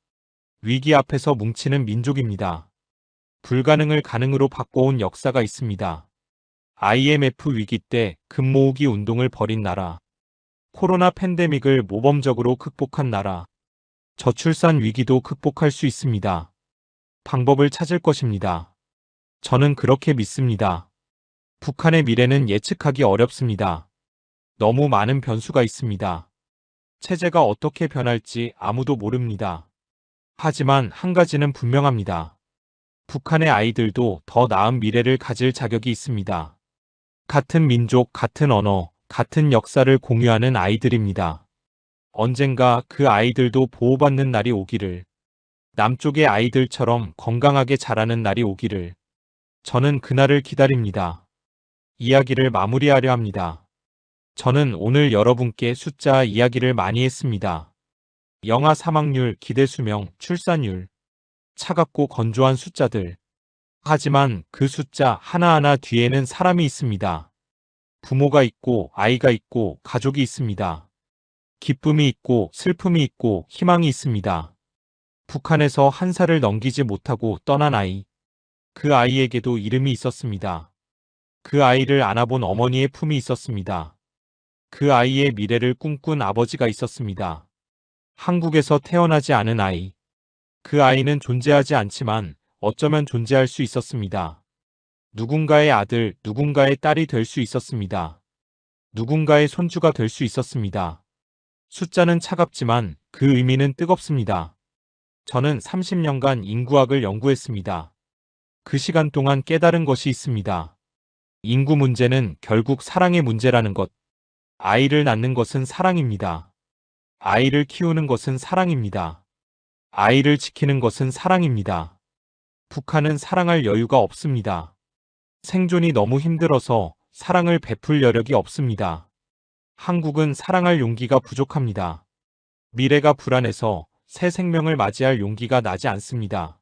C: 위기 앞에서 뭉치는 민족입니다. 불가능을 가능으로 바꿔온 역사가 있습니다. IMF 위기 때 금 모으기 운동을 벌인 나라, 코로나 팬데믹을 모범적으로 극복한 나라, 저출산 위기도 극복할 수 있습니다. 방법을 찾을 것입니다. 저는 그렇게 믿습니다. 북한의 미래는 예측하기 어렵습니다. 너무 많은 변수가 있습니다. 체제가 어떻게 변할지 아무도 모릅니다. 하지만 한 가지는 분명합니다. 북한의 아이들도 더 나은 미래를 가질 자격이 있습니다. 같은 민족, 같은 언어, 같은 역사를 공유하는 아이들입니다. 언젠가 그 아이들도 보호받는 날이 오기를, 남쪽의 아이들처럼 건강하게 자라는 날이 오기를, 저는 그날을 기다립니다. 이야기를 마무리하려 합니다. 저는 오늘 여러분께 숫자 이야기를 많이 했습니다. 영아 사망률, 기대 수명, 출산율, 차갑고 건조한 숫자들. 하지만 그 숫자 하나하나 뒤에는 사람이 있습니다. 부모가 있고 아이가 있고 가족이 있습니다. 기쁨이 있고 슬픔이 있고 희망이 있습니다. 북한에서 한 살을 넘기지 못하고 떠난 아이. 그 아이에게도 이름이 있었습니다. 그 아이를 안아본 어머니의 품이 있었습니다. 그 아이의 미래를 꿈꾼 아버지가 있었습니다. 한국에서 태어나지 않은 아이. 그 아이는 존재하지 않지만 어쩌면 존재할 수 있었습니다. 누군가의 아들, 누군가의 딸이 될 수 있었습니다. 누군가의 손주가 될 수 있었습니다. 숫자는 차갑지만 그 의미는 뜨겁습니다. 저는 30년간 인구학을 연구했습니다. 그 시간 동안 깨달은 것이 있습니다. 인구 문제는 결국 사랑의 문제라는 것. 아이를 낳는 것은 사랑입니다. 아이를 키우는 것은 사랑입니다. 아이를 지키는 것은 사랑입니다. 북한은 사랑할 여유가 없습니다. 생존이 너무 힘들어서 사랑을 베풀 여력이 없습니다. 한국은 사랑할 용기가 부족합니다. 미래가 불안해서 새 생명을 맞이할 용기가 나지 않습니다.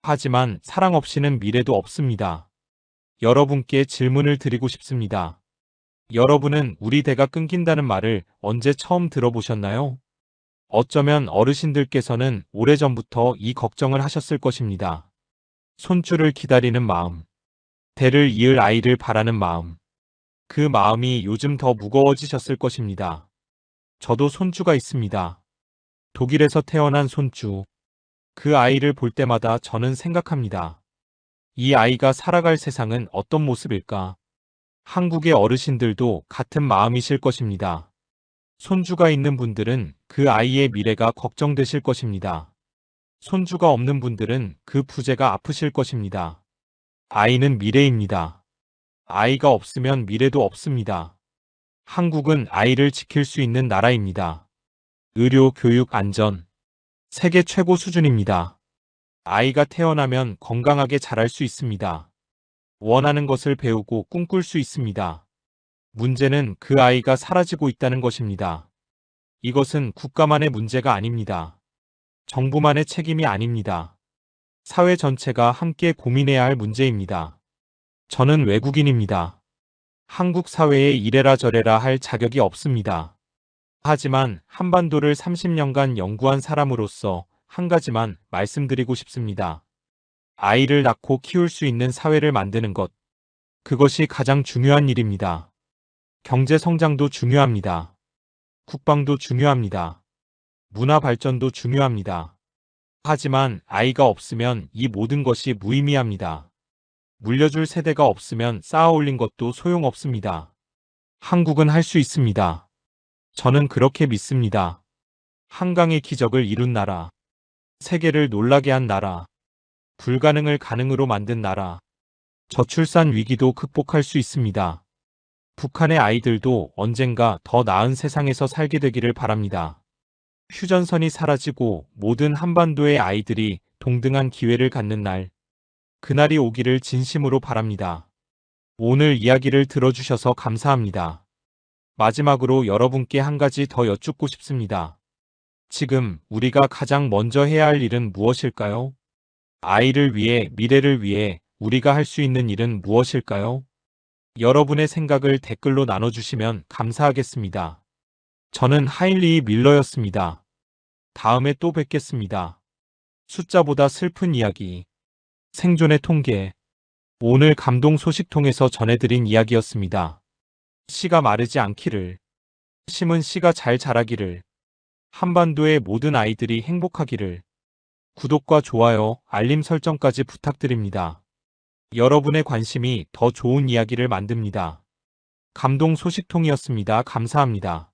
C: 하지만 사랑 없이는 미래도 없습니다. 여러분께 질문을 드리고 싶습니다. 여러분은 우리 대가 끊긴다는 말을 언제 처음 들어보셨나요? 어쩌면 어르신들께서는 오래전부터 이 걱정을 하셨을 것입니다. 손주를 기다리는 마음, 대를 이을 아이를 바라는 마음, 그 마음이 요즘 더 무거워지셨을 것입니다. 저도 손주가 있습니다. 독일에서 태어난 손주. 그 아이를 볼 때마다 저는 생각합니다. 이 아이가 살아갈 세상은 어떤 모습일까? 한국의 어르신들도 같은 마음이실 것입니다. 손주가 있는 분들은 그 아이의 미래가 걱정되실 것입니다. 손주가 없는 분들은 그 부재가 아프실 것입니다. 아이는 미래입니다. 아이가 없으면 미래도 없습니다. 한국은 아이를 지킬 수 있는 나라입니다. 의료, 교육, 안전. 세계 최고 수준입니다. 아이가 태어나면 건강하게 자랄 수 있습니다. 원하는 것을 배우고 꿈꿀 수 있습니다. 문제는 그 아이가 사라지고 있다는 것입니다. 이것은 국가만의 문제가 아닙니다. 정부만의 책임이 아닙니다. 사회 전체가 함께 고민해야 할 문제입니다. 저는 외국인입니다. 한국 사회에 이래라 저래라 할 자격이 없습니다. 하지만 한반도를 30년간 연구한 사람으로서 한 가지만 말씀드리고 싶습니다. 아이를 낳고 키울 수 있는 사회를 만드는 것. 그것이 가장 중요한 일입니다. 경제 성장도 중요합니다. 국방도 중요합니다. 문화 발전도 중요합니다. 하지만 아이가 없으면 이 모든 것이 무의미합니다. 물려줄 세대가 없으면 쌓아 올린 것도 소용없습니다. 한국은 할 수 있습니다. 저는 그렇게 믿습니다. 한강의 기적을 이룬 나라. 세계를 놀라게 한 나라. 불가능을 가능으로 만든 나라. 저출산 위기도 극복할 수 있습니다. 북한의 아이들도 언젠가 더 나은 세상에서 살게 되기를 바랍니다. 휴전선이 사라지고 모든 한반도의 아이들이 동등한 기회를 갖는 날. 그날이 오기를 진심으로 바랍니다. 오늘 이야기를 들어주셔서 감사합니다. 마지막으로 여러분께 한 가지 더 여쭙고 싶습니다. 지금 우리가 가장 먼저 해야 할 일은 무엇일까요? 아이를 위해, 미래를 위해 우리가 할 수 있는 일은 무엇일까요? 여러분의 생각을 댓글로 나눠주시면 감사하겠습니다. 저는 하일리 밀러였습니다. 다음에 또 뵙겠습니다. 숫자보다 슬픈 이야기. 생존의 통계. 오늘 감동 소식통에서 전해드린 이야기였습니다. 씨가 마르지 않기를. 심은 씨가 잘 자라기를. 한반도의 모든 아이들이 행복하기를. 구독과 좋아요, 알림 설정까지 부탁드립니다. 여러분의 관심이 더 좋은 이야기를 만듭니다. 감동 소식통이었습니다. 감사합니다.